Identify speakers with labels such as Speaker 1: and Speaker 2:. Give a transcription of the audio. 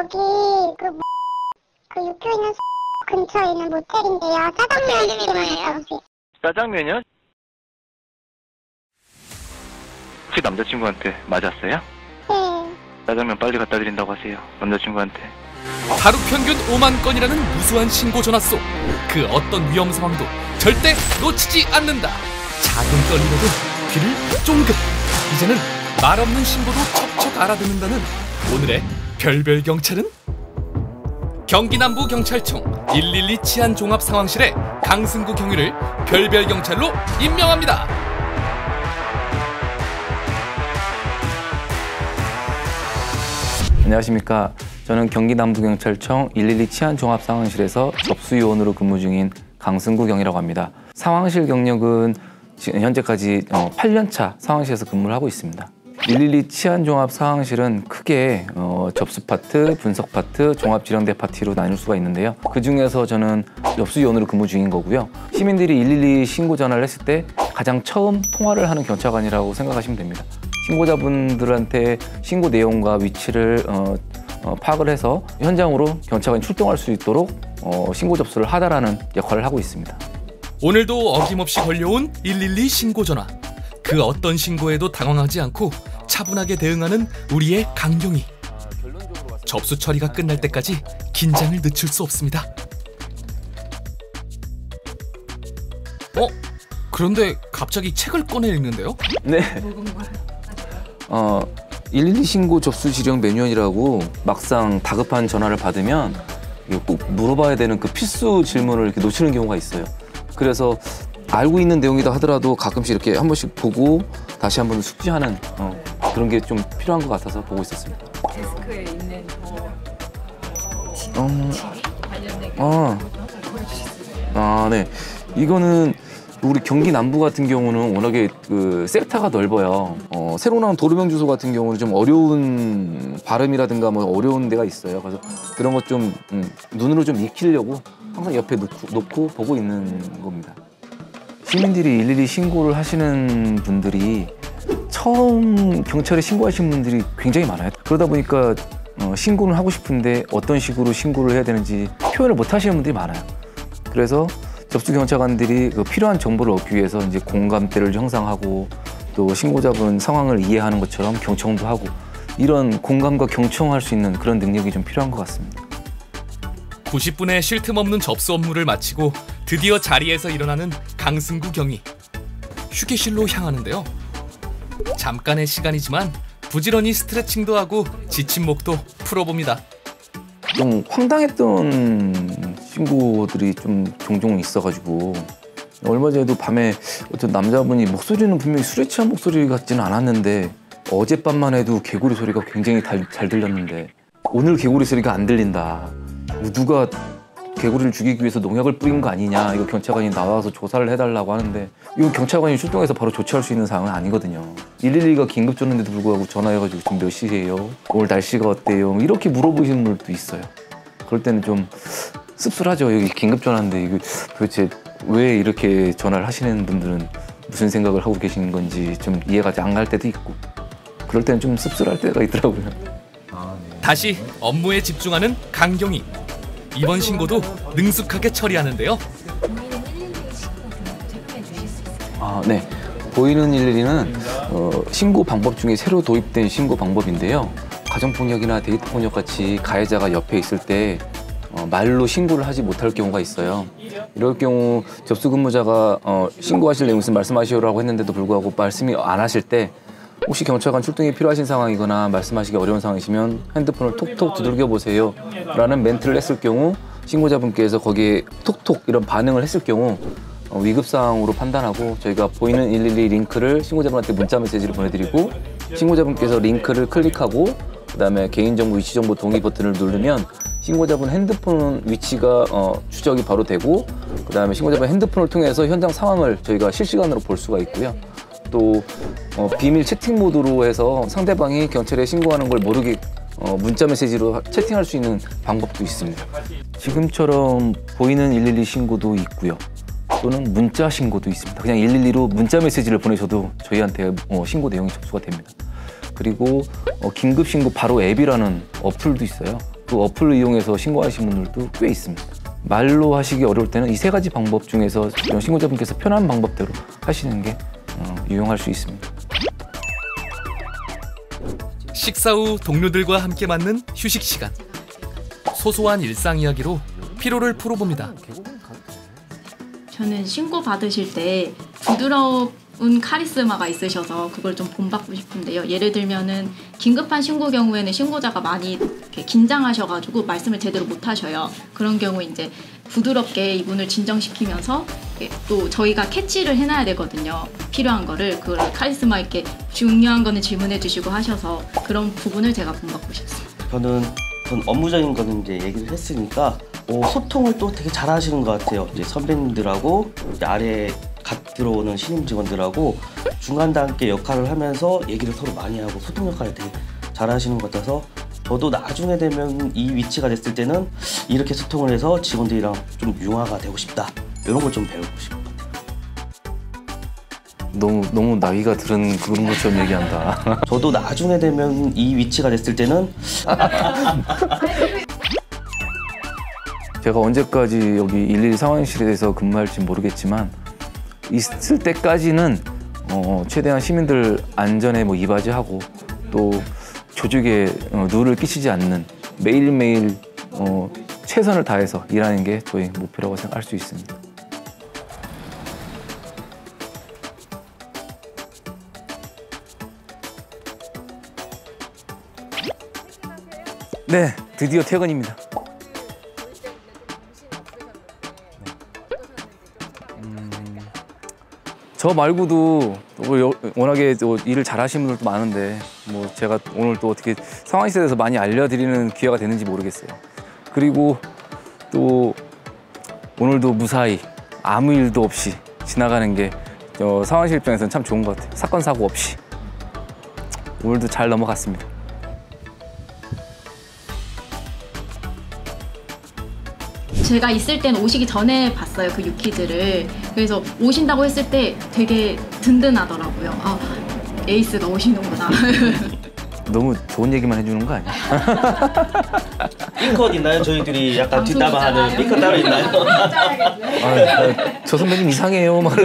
Speaker 1: 여기 그 육교 있는 근처에 있는 모텔인데요. 짜장면 좀 갖다 주세요.
Speaker 2: 짜장면이요? 혹시 남자친구한테 맞았어요?
Speaker 1: 네.
Speaker 2: 짜장면 빨리 갖다 드린다고 하세요. 남자친구한테.
Speaker 3: 하루 평균 5만 건이라는 무수한 신고 전화 속 그 어떤 위험 상황도 절대 놓치지 않는다. 작은 떨림에도 귀를 쫑긋. 이제는 말 없는 신고도 척척 알아듣는다는 오늘의 별별 경찰은 경기 남부 경찰청 112 치안 종합 상황실의 강승구 경위를 별별 경찰로 임명합니다.
Speaker 4: 안녕하십니까. 저는 경기 남부경찰청 112 치안종합상황실에서 접수요원으로 근무 중인 강승구 경이라고 합니다. 상황실 경력은 지금 현재까지 8년차 상황실에서 근무를 하고 있습니다. 112 치안종합상황실은 크게 접수 파트, 분석 파트, 종합지령대 파트로 나눌 수가 있는데요. 그중에서 저는 접수요원으로 근무 중인 거고요. 시민들이 112 신고 전화를 했을 때 가장 처음 통화를 하는 경찰관이라고 생각하시면 됩니다. 신고자분들한테 신고 내용과 위치를 파악을 해서 현장으로 경찰관이 출동할 수 있도록 신고 접수를 하다라는 역할을 하고 있습니다.
Speaker 3: 오늘도 어김없이 걸려온 112 신고 전화. 그 어떤 신고에도 당황하지 않고 차분하게 대응하는 우리의 강경이. 접수 처리가 끝날 때까지 긴장을 늦출 수 없습니다. 그런데 갑자기 책을 꺼내 읽는데요?
Speaker 4: 네. 112 신고 접수 지령 매뉴얼이라고 막상 다급한 전화를 받으면 꼭 물어봐야 되는 그 필수 질문을 이렇게 놓치는 경우가 있어요. 그래서 알고 있는 내용이다 하더라도 가끔씩 이렇게 한 번씩 보고 다시 한 번 숙지하는 그런 게 좀 필요한 것 같아서 보고 있었습니다.
Speaker 5: 데스크에 있는 관련된
Speaker 4: 네. 이거는 우리 경기 남부 같은 경우는 워낙에 그 섹터가 넓어요. 새로 나온 도로명 주소 같은 경우는 좀 어려운 발음이라든가 뭐 어려운 데가 있어요. 그래서 그런 것 좀 눈으로 좀 익히려고 항상 옆에 놓고 보고 있는 겁니다. 시민들이 112 신고를 하시는 분들이 처음 경찰에 신고하신 분들이 굉장히 많아요. 그러다 보니까 신고를 하고 싶은데 어떤 식으로 신고를 해야 되는지 표현을 못 하시는 분들이 많아요. 그래서 접수 경찰관들이 그 필요한 정보를 얻기 위해서 이제 공감대를 형성하고 또 신고자분 상황을 이해하는 것처럼 경청도 하고 이런 공감과 경청할 수 있는 그런 능력이 좀 필요한 것 같습니다.
Speaker 3: 90분의 쉴 틈 없는 접수 업무를 마치고 드디어 자리에서 일어나는 강승구 경위. 휴게실로 향하는데요. 잠깐의 시간이지만 부지런히 스트레칭도 하고 지친 목도 풀어봅니다.
Speaker 4: 좀 황당했던 신고들이 좀 종종 있어가지고 얼마 전에도 밤에 어떤 남자분이 목소리는 분명히 술에 취한 목소리 같지는 않았는데 어젯밤만 해도 개구리 소리가 굉장히 잘 들렸는데 오늘 개구리 소리가 안 들린다. 누가 개구리를 죽이기 위해서 농약을 뿌린 거 아니냐. 이거 경찰관이 나와서 조사를 해달라고 하는데 이거 경찰관이 출동해서 바로 조치할 수 있는 상황은 아니거든요. 112가 긴급 줬는데도 불구하고 전화해가지고 지금 몇 시세요? 오늘 날씨가 어때요? 이렇게 물어보시는 분들도 있어요. 그럴 때는 좀 씁쓸하죠. 여기 긴급 전화인데 이거 도대체 왜 이렇게 전화를 하시는 분들은 무슨 생각을 하고 계신 건지 좀 이해가 안 갈 때도 있고 그럴 때는 좀 씁쓸할 때가 있더라고요.
Speaker 3: 다시 업무에 집중하는 강경이. 이번 신고도 능숙하게 처리하는데요.
Speaker 4: 네. 보이는 112는 신고 방법 중에 새로 도입된 신고 방법인데요. 가정폭력이나 데이트폭력 같이 가해자가 옆에 있을 때 말로 신고를 하지 못할 경우가 있어요. 이럴 경우 접수근무자가 신고하실 내용 있으면 말씀하시오라고 했는데도 불구하고 말씀이 안 하실 때 혹시 경찰관 출동이 필요하신 상황이거나 말씀하시기 어려운 상황이시면 핸드폰을 톡톡 두들겨 보세요 라는 멘트를 했을 경우 신고자분께서 거기에 톡톡 이런 반응을 했을 경우 위급사항으로 판단하고 저희가 보이는 112 링크를 신고자분한테 문자 메시지를 보내드리고 신고자분께서 링크를 클릭하고 그다음에 개인정보, 위치정보 동의 버튼을 누르면 신고자분 핸드폰 위치가 추적이 바로 되고 그다음에 신고자분 핸드폰을 통해서 현장 상황을 저희가 실시간으로 볼 수가 있고요. 또 비밀 채팅 모드로 해서 상대방이 경찰에 신고하는 걸 모르게 문자 메시지로 채팅할 수 있는 방법도 있습니다. 지금처럼 보이는 112 신고도 있고요. 또는 문자 신고도 있습니다. 그냥 112로 문자 메시지를 보내셔도 저희한테 신고 내용이 접수가 됩니다. 그리고 긴급 신고 바로 앱이라는 어플도 있어요. 그 어플을 이용해서 신고하시는 분들도 꽤 있습니다. 말로 하시기 어려울 때는 이 세 가지 방법 중에서 신고자분께서 편한 방법대로 하시는 게 유용할 수 있습니다.
Speaker 3: 식사 후 동료들과 함께 맞는 휴식 시간. 소소한 일상 이야기로 피로를 풀어봅니다.
Speaker 6: 저는 신고 받으실 때 부드러운 카리스마가 있으셔서 그걸 좀 본받고 싶은데요. 예를 들면은 긴급한 신고 경우에는 신고자가 많이 이렇게 긴장하셔가지고 말씀을 제대로 못 하셔요. 그런 경우에 이제 부드럽게 이분을 진정시키면서 또 저희가 캐치를 해놔야 되거든요. 필요한 거를 그걸 카리스마 있게 중요한 거는 질문해 주시고 하셔서 그런 부분을 제가 본받고 싶습니다.
Speaker 7: 저는 업무적인 거는 이제 얘기를 했으니까 소통을 또 되게 잘하시는 것 같아요. 이제 선배님들하고 이제 아래 갓 들어오는 신임 직원들하고 중간 단계 역할을 하면서 얘기를 서로 많이 하고 소통 역할을 되게 잘하시는 것 같아서 저도 나중에 되면 이 위치가 됐을 때는 이렇게 소통을 해서 직원들이랑 좀 융화가 되고 싶다. 이런 걸 좀 배우고 싶은 것 같아요.
Speaker 4: 너무 나이가 들은 그런 것처럼 얘기한다.
Speaker 7: 저도 나중에 되면 이 위치가 됐을 때는
Speaker 4: 제가 언제까지 여기 112 상황실에서 근무할지 모르겠지만 있을 때까지는 최대한 시민들 안전에 이바지하고 또 조직에 누를 끼치지 않는 매일매일 최선을 다해서 일하는 게 저희 목표라고 생각할 수 있습니다. 네, 드디어 퇴근입니다. 저 말고도 워낙에 또 일을 잘하시는 분들도 많은데 제가 오늘 또 어떻게 상황실에 대해서 많이 알려드리는 기회가 되는지 모르겠어요. 그리고 또 오늘도 무사히 아무 일도 없이 지나가는 게 상황실 입장에서는 참 좋은 것 같아요. 사건 사고 없이 오늘도 잘 넘어갔습니다.
Speaker 6: 제가 있을 때는 오시기 전에 봤어요, 그 유키들을. 그래서 오신다고 했을 때 되게 든든하더라고요. 아, 에이스가 오시는구나.
Speaker 4: 너무 좋은 얘기만 해주는 거 아니야?
Speaker 7: 삐컷 있나요? 저희들이 약간 뒷담화하는 삐컷 따로 있나요?
Speaker 4: 저 선배님 이상해요. 막